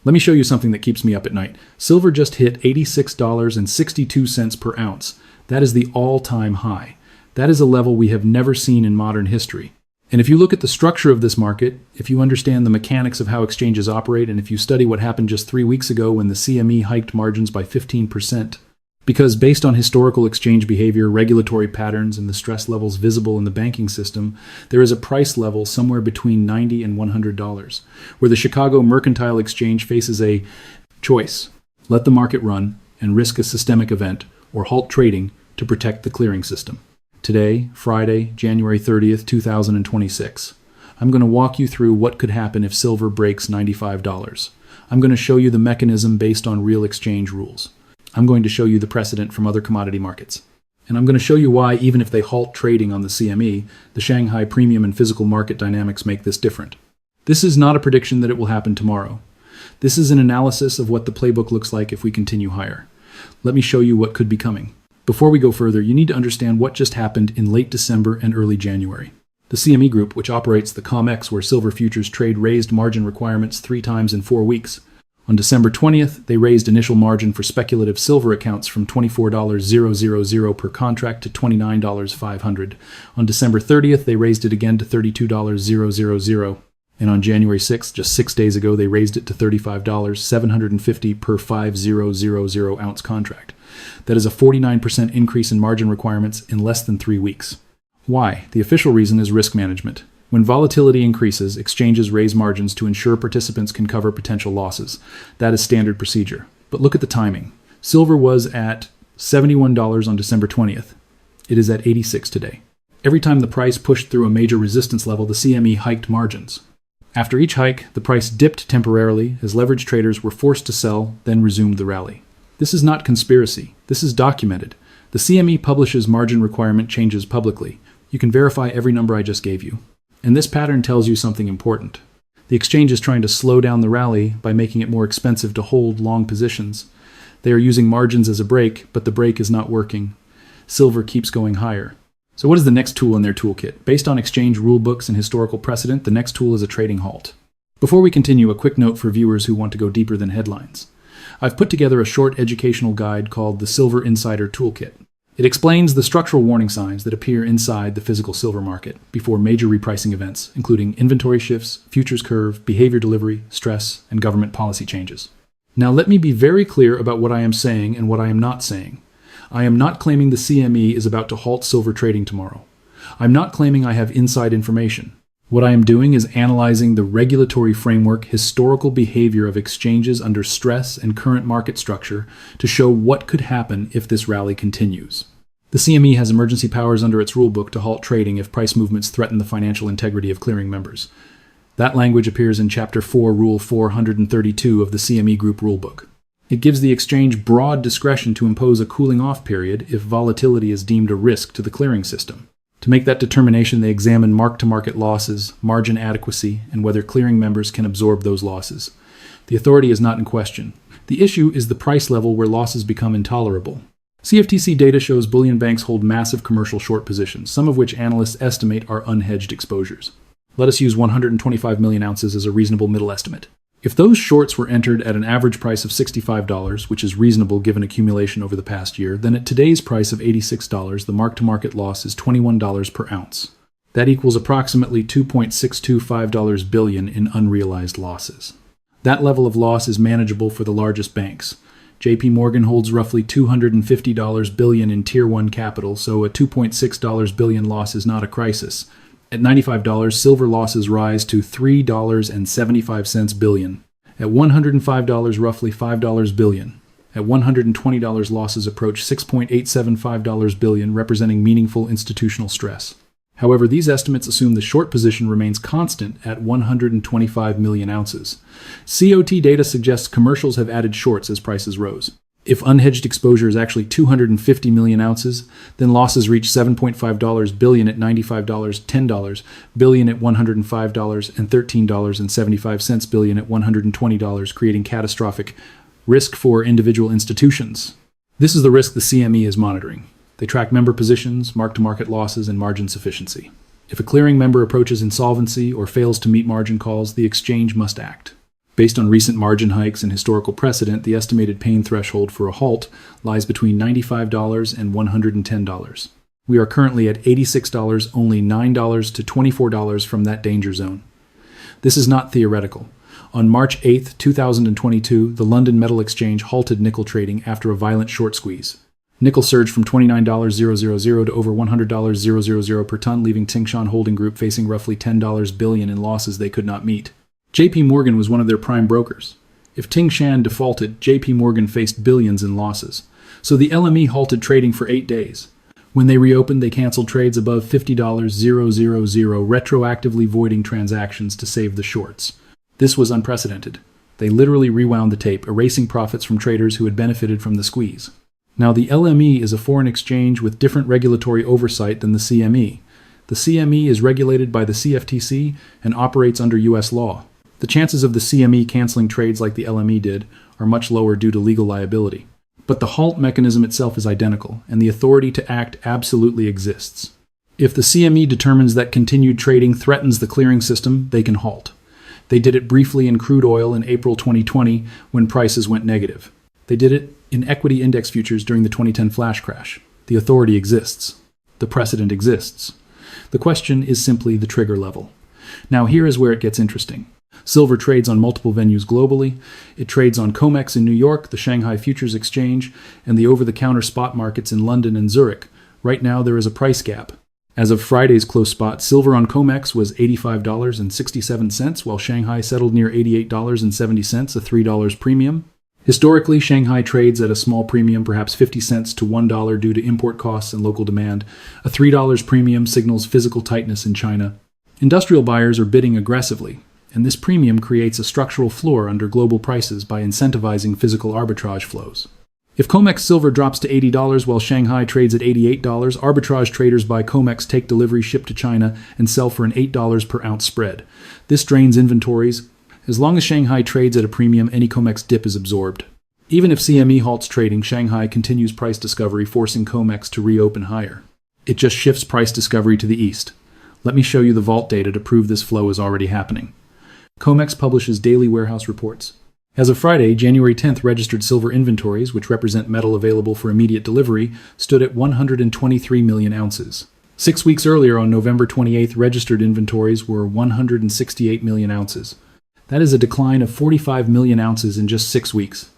Let me show you something that keeps me up at night. Silver just hit $86.62 per ounce. That is the all-time high. That is a level we have never seen in modern history. And if you look at the structure of this market, if you understand the mechanics of how exchanges operate, and if you study what happened just 3 weeks ago when the CME hiked margins by 15%, because based on historical exchange behavior, regulatory patterns, and the stress levels visible in the banking system, there is a price level somewhere between $90 and $100, where the Chicago Mercantile Exchange faces a choice: let the market run and risk a systemic event, or halt trading to protect the clearing system. Today, Friday, January 30th, 2026, I'm going to walk you through what could happen if silver breaks $95. I'm going to show you the mechanism based on real exchange rules. I'm going to show you the precedent from other commodity markets. And I'm going to show you why, even if they halt trading on the CME, the Shanghai premium and physical market dynamics make this different. This is not a prediction that it will happen tomorrow. This is an analysis of what the playbook looks like if we continue higher. Let me show you what could be coming. Before we go further, you need to understand what just happened in late December and early January. The CME Group, which operates the COMEX where silver futures trade, raised margin requirements 3 times in 4 weeks. On December 20th, they raised initial margin for speculative silver accounts from $24,000 per contract to $29,500. On December 30th, they raised it again to $32,000. And on January 6th, just 6 days ago, they raised it to $35,750 per 5,000 ounce contract. That is a 49% increase in margin requirements in less than 3 weeks. Why? The official reason is risk management. When volatility increases, exchanges raise margins to ensure participants can cover potential losses. That is standard procedure. But look at the timing. Silver was at $71 on December 20th. It is at 86 today. Every time the price pushed through a major resistance level, the CME hiked margins. After each hike, the price dipped temporarily as leveraged traders were forced to sell, then resumed the rally. This is not conspiracy. This is documented. The CME publishes margin requirement changes publicly. You can verify every number I just gave you. And this pattern tells you something important. The exchange is trying to slow down the rally by making it more expensive to hold long positions. They are using margins as a brake, but the brake is not working. Silver keeps going higher. So what is the next tool in their toolkit? Based on exchange rulebooks and historical precedent, the next tool is a trading halt. Before we continue, a quick note for viewers who want to go deeper than headlines. I've put together a short educational guide called the Silver Insider Toolkit. It explains the structural warning signs that appear inside the physical silver market before major repricing events, including inventory shifts, futures curve, behavior delivery, stress, and government policy changes. Now let me be very clear about what I am saying and what I am not saying. I am not claiming the CME is about to halt silver trading tomorrow. I'm not claiming I have inside information. What I am doing is analyzing the regulatory framework, historical behavior of exchanges under stress and current market structure to show what could happen if this rally continues. The CME has emergency powers under its rulebook to halt trading if price movements threaten the financial integrity of clearing members. That language appears in Chapter 4, Rule 432 of the CME Group rulebook. It gives the exchange broad discretion to impose a cooling-off period if volatility is deemed a risk to the clearing system. To make that determination, they examine mark-to-market losses, margin adequacy, and whether clearing members can absorb those losses. The authority is not in question. The issue is the price level where losses become intolerable. CFTC data shows bullion banks hold massive commercial short positions, some of which analysts estimate are unhedged exposures. Let us use 125 million ounces as a reasonable middle estimate. If those shorts were entered at an average price of $65, which is reasonable given accumulation over the past year, then at today's price of $86, the mark-to-market loss is $21 per ounce. That equals approximately $2.625 billion in unrealized losses. That level of loss is manageable for the largest banks. JP Morgan holds roughly $250 billion in Tier 1 capital, so a $2.6 billion loss is not a crisis. At $95, silver losses rise to $3.75 billion. At $105, roughly $5 billion. At $120, losses approach $6.875 billion, representing meaningful institutional stress. However, these estimates assume the short position remains constant at 125 million ounces. COT data suggests commercials have added shorts as prices rose. If unhedged exposure is actually 250 million ounces, then losses reach $7.5 billion at $95, $10 billion at $105, and $13.75 billion at $120, creating catastrophic risk for individual institutions. This is the risk the CME is monitoring. They track member positions, mark-to-market losses, and margin sufficiency. If a clearing member approaches insolvency or fails to meet margin calls, the exchange must act. Based on recent margin hikes and historical precedent, the estimated pain threshold for a halt lies between $95 and $110. We are currently at $86, only $9 to $24 from that danger zone. This is not theoretical. On March 8, 2022, the London Metal Exchange halted nickel trading after a violent short squeeze. Nickel surged from $29,000 to over $100,000 per ton, leaving Tsingshan Holding Group facing roughly $10 billion in losses they could not meet. JP Morgan was one of their prime brokers. If Tsingshan defaulted, JP Morgan faced billions in losses. So the LME halted trading for 8 days. When they reopened, they canceled trades above $50,000, retroactively voiding transactions to save the shorts. This was unprecedented. They literally rewound the tape, erasing profits from traders who had benefited from the squeeze. Now, the LME is a foreign exchange with different regulatory oversight than the CME. The CME is regulated by the CFTC and operates under U.S. law. The chances of the CME canceling trades like the LME did are much lower due to legal liability. But the HALT mechanism itself is identical, and the authority to act absolutely exists. If the CME determines that continued trading threatens the clearing system, they can halt. They did it briefly in crude oil in April 2020 when prices went negative. They did it in equity index futures during the 2010 flash crash. The authority exists. The precedent exists. The question is simply the trigger level. Now here is where it gets interesting. Silver trades on multiple venues globally. It trades on COMEX in New York, the Shanghai Futures Exchange, and the over-the-counter spot markets in London and Zurich. Right now there is a price gap. As of Friday's close spot, silver on COMEX was $85.67, while Shanghai settled near $88.70, a $3 premium. Historically, Shanghai trades at a small premium, perhaps 50 cents to $1 due to import costs and local demand. A $3 premium signals physical tightness in China. Industrial buyers are bidding aggressively, and this premium creates a structural floor under global prices by incentivizing physical arbitrage flows. If COMEX silver drops to $80 while Shanghai trades at $88, arbitrage traders buy COMEX, take delivery, ship to China, and sell for an $8 per ounce spread. This drains inventories. As long as Shanghai trades at a premium, any COMEX dip is absorbed. Even if CME halts trading, Shanghai continues price discovery, forcing COMEX to reopen higher. It just shifts price discovery to the east. Let me show you the vault data to prove this flow is already happening. COMEX publishes daily warehouse reports. As of Friday, January 10th, registered silver inventories, which represent metal available for immediate delivery, stood at 123 million ounces. 6 weeks earlier, on November 28th, registered inventories were 168 million ounces. That is a decline of 45 million ounces in just 6 weeks.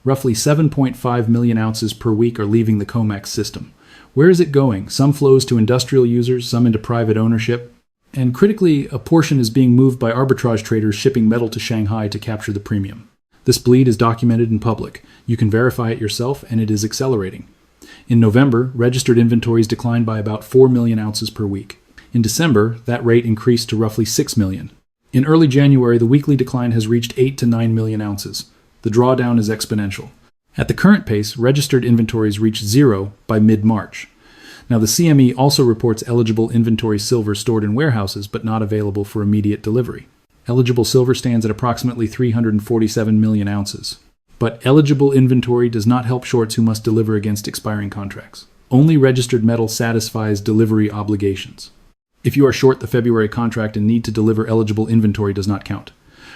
Roughly 7.5 million ounces per week are leaving the COMEX system. Where is it going? Some flows to industrial users, some into private ownership. And critically, a portion is being moved by arbitrage traders shipping metal to Shanghai to capture the premium. This bleed is documented in public. You can verify it yourself, and it is accelerating. In November, registered inventories declined by about 4 million ounces per week. In December, that rate increased to roughly 6 million. In early January, the weekly decline has reached 8 to 9 million ounces. The drawdown is exponential. At the current pace, registered inventories reach zero by mid-March. Now, the CME also reports eligible inventory silver stored in warehouses but not available for immediate delivery. Eligible silver stands at approximately 347 million ounces. But eligible inventory does not help shorts who must deliver against expiring contracts. Only registered metal satisfies delivery obligations. If you are short the February contract and need to deliver eligible inventory does not count.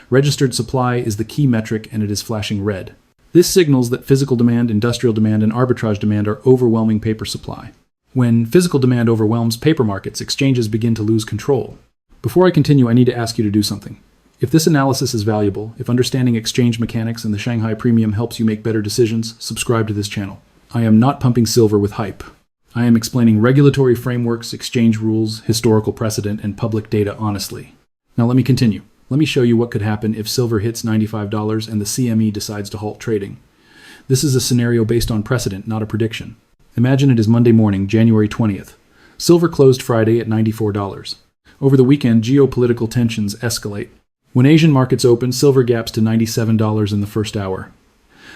Registered supply is the key metric and it is flashing red. This signals that physical demand, industrial demand, and arbitrage demand are overwhelming paper supply. When physical demand overwhelms paper markets, exchanges begin to lose control. Before I continue, I need to ask you to do something. If this analysis is valuable, if understanding exchange mechanics and the Shanghai Premium helps you make better decisions, subscribe to this channel. I am not pumping silver with hype. I am explaining regulatory frameworks, exchange rules, historical precedent, and public data honestly. Now let me continue. Let me show you what could happen if silver hits $95 and the CME decides to halt trading. This is a scenario based on precedent, not a prediction. Imagine it is Monday morning, January 20th. Silver closed Friday at $94. Over the weekend, geopolitical tensions escalate. When Asian markets open, silver gaps to $97 in the first hour.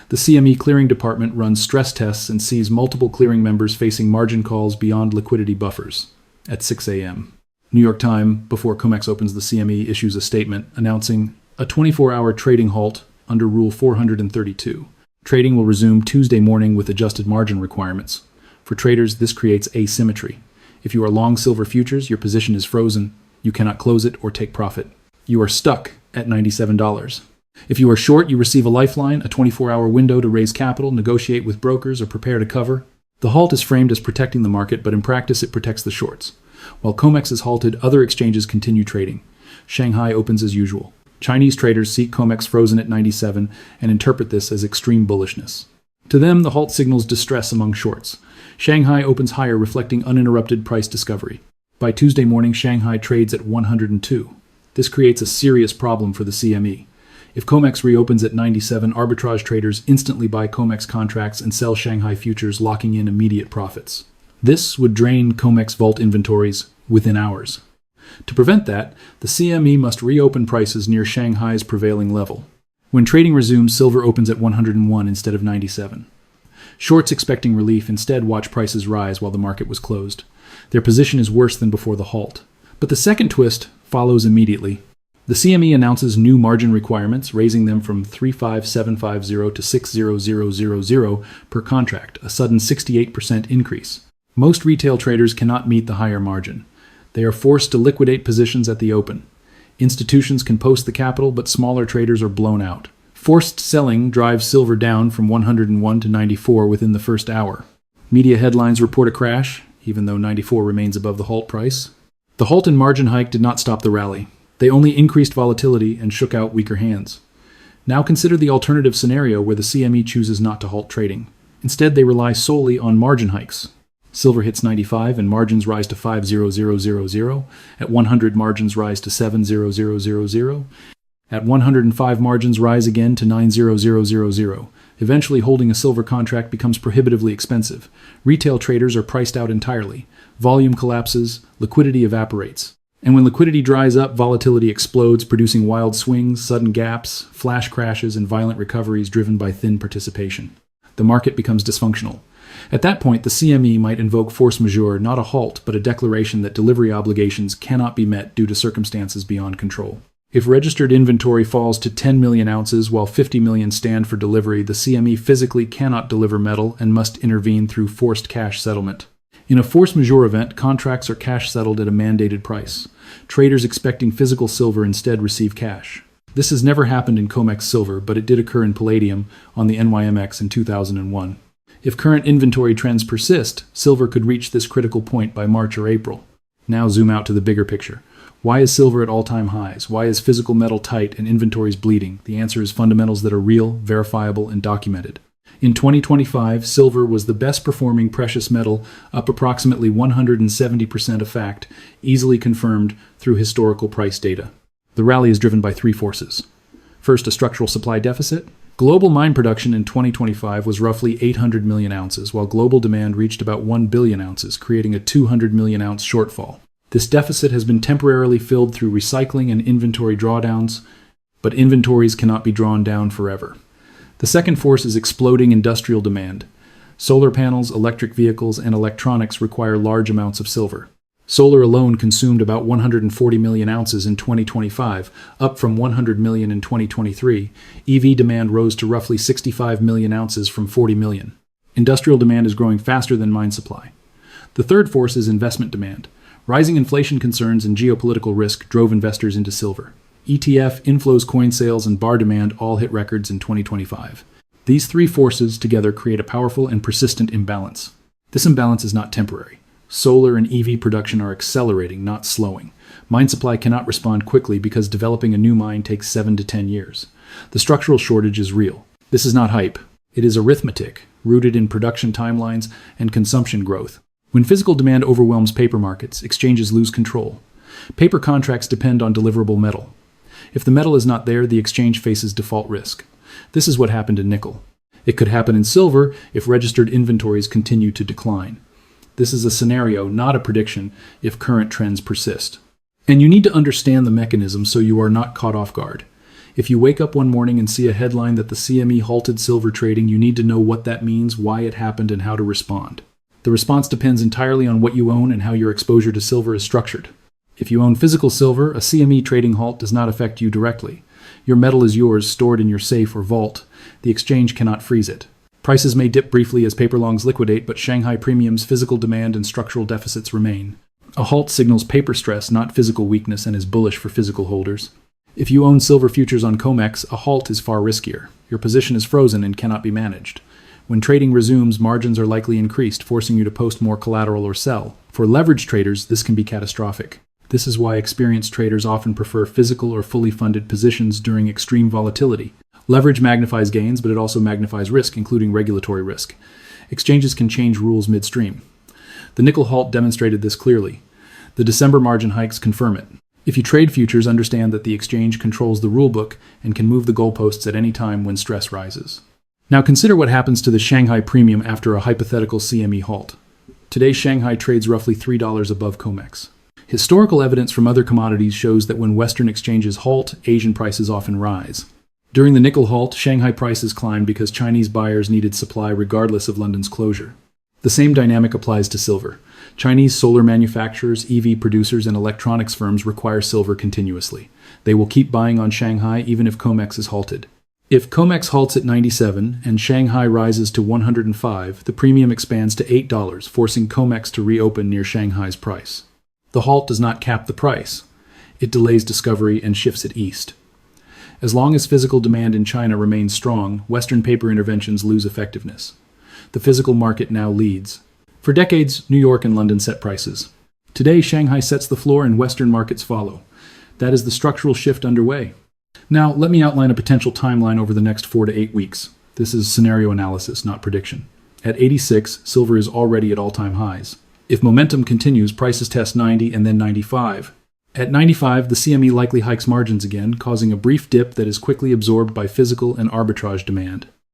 The CME clearing department runs stress tests and sees multiple clearing members facing margin calls beyond liquidity buffers at 6 a.m. New York time, before COMEX opens, the CME issues a statement announcing a 24-hour trading halt under Rule 432. Trading will resume Tuesday morning with adjusted margin requirements. For traders, this creates asymmetry. If you are long silver futures, your position is frozen. You cannot close it or take profit. You are stuck at $97. If you are short, you receive a lifeline, a 24-hour window to raise capital, negotiate with brokers, or prepare to cover. The halt is framed as protecting the market, but in practice it protects the shorts. While COMEX is halted, other exchanges continue trading. Shanghai opens as usual. Chinese traders see COMEX frozen at 97 and interpret this as extreme bullishness. To them, the halt signals distress among shorts. Shanghai opens higher, reflecting uninterrupted price discovery. By Tuesday morning, Shanghai trades at 102. This creates a serious problem for the CME. If COMEX reopens at 97, arbitrage traders instantly buy COMEX contracts and sell Shanghai futures, locking in immediate profits. This would drain COMEX vault inventories within hours. To prevent that, the CME must reopen prices near Shanghai's prevailing level. When trading resumes, silver opens at 101 instead of 97. Shorts expecting relief instead watch prices rise while the market was closed. Their position is worse than before the halt. But the second twist follows immediately. The CME announces new margin requirements, raising them from 35750 to 60000 per contract, a sudden 68% increase. Most retail traders cannot meet the higher margin. They are forced to liquidate positions at the open. Institutions can post the capital, but smaller traders are blown out. Forced selling drives silver down from 101 to 94 within the first hour. Media headlines report a crash, even though 94 remains above the halt price. The halt and margin hike did not stop the rally. They only increased volatility and shook out weaker hands. Now consider the alternative scenario where the CME chooses not to halt trading. Instead, they rely solely on margin hikes. Silver hits 95 and margins rise to 50000. At 100, margins rise to 70000. At 105, margins rise again to 90000. Eventually, holding a silver contract becomes prohibitively expensive. Retail traders are priced out entirely. Volume collapses, liquidity evaporates. And when liquidity dries up, volatility explodes, producing wild swings, sudden gaps, flash crashes, and violent recoveries driven by thin participation. The market becomes dysfunctional. At that point, the CME might invoke force majeure, not a halt, but a declaration that delivery obligations cannot be met due to circumstances beyond control. If registered inventory falls to 10 million ounces while 50 million stand for delivery, the CME physically cannot deliver metal and must intervene through forced cash settlement. In a force majeure event, contracts are cash settled at a mandated price. Traders expecting physical silver instead receive cash. This has never happened in COMEX silver, but it did occur in palladium on the NYMX in 2001. If current inventory trends persist, silver could reach this critical point by March or April. Now zoom out to the bigger picture. Why is silver at all-time highs? Why is physical metal tight and inventories bleeding? The answer is fundamentals that are real, verifiable, and documented. In 2025, silver was the best performing precious metal, up approximately 170% a fact, easily confirmed through historical price data. The rally is driven by three forces. First, a structural supply deficit. Global mine production in 2025 was roughly 800 million ounces, while global demand reached about 1 billion ounces, creating a 200 million ounce shortfall. This deficit has been temporarily filled through recycling and inventory drawdowns, but inventories cannot be drawn down forever. The second force is exploding industrial demand. Solar panels, electric vehicles, and electronics require large amounts of silver. Solar alone consumed about 140 million ounces in 2025, up from 100 million in 2023. EV demand rose to roughly 65 million ounces from 40 million. Industrial demand is growing faster than mine supply. The third force is investment demand. Rising inflation concerns and geopolitical risk drove investors into silver. ETF, inflows, coin sales, and bar demand all hit records in 2025. These three forces together create a powerful and persistent imbalance. This imbalance is not temporary. Solar and EV production are accelerating, not slowing. Mine supply cannot respond quickly because developing a new mine takes 7 to 10 years. The structural shortage is real. This is not hype. It is arithmetic, rooted in production timelines and consumption growth. When physical demand overwhelms paper markets, exchanges lose control. Paper contracts depend on deliverable metal. If the metal is not there, the exchange faces default risk. This is what happened in nickel. It could happen in silver if registered inventories continue to decline. This is a scenario, not a prediction, if current trends persist. And you need to understand the mechanism so you are not caught off guard. If you wake up one morning and see a headline that the CME halted silver trading, you need to know what that means, why it happened, and how to respond. The response depends entirely on what you own and how your exposure to silver is structured. If you own physical silver, a CME trading halt does not affect you directly. Your metal is yours, stored in your safe or vault. The exchange cannot freeze it. Prices may dip briefly as paper longs liquidate, but Shanghai premiums, physical demand, and structural deficits remain. A halt signals paper stress, not physical weakness, and is bullish for physical holders. If you own silver futures on COMEX, a HALT is far riskier. Your position is frozen and cannot be managed. When trading resumes, margins are likely increased, forcing you to post more collateral or sell. For leveraged traders, this can be catastrophic. This is why experienced traders often prefer physical or fully funded positions during extreme volatility. Leverage magnifies gains, but it also magnifies risk, including regulatory risk. Exchanges can change rules midstream. The nickel HALT demonstrated this clearly. The December margin hikes confirm it. If you trade futures, understand that the exchange controls the rulebook and can move the goalposts at any time when stress rises. Now consider what happens to the Shanghai premium after a hypothetical CME HALT. Today, Shanghai trades roughly $3 above COMEX. Historical evidence from other commodities shows that when Western exchanges halt, Asian prices often rise. During the nickel HALT, Shanghai prices climbed because Chinese buyers needed supply regardless of London's closure. The same dynamic applies to silver. Chinese solar manufacturers, EV producers, and electronics firms require silver continuously. They will keep buying on Shanghai even if COMEX is halted. If COMEX halts at 97 and Shanghai rises to 105, the premium expands to $8, forcing COMEX to reopen near Shanghai's price. The halt does not cap the price. It delays discovery and shifts it east. As long as physical demand in China remains strong, Western paper interventions lose effectiveness. The physical market now leads. For decades, New York and London set prices. Today, Shanghai sets the floor and Western markets follow. That is the structural shift underway. Now, let me outline a potential timeline over the next 4 to 8 weeks. This is scenario analysis, not prediction. At 86, silver is already at all-time highs. If momentum continues, prices test 90 and then 95. At 95, the CME likely hikes margins again, causing a brief dip that is quickly absorbed by physical and arbitrage demand.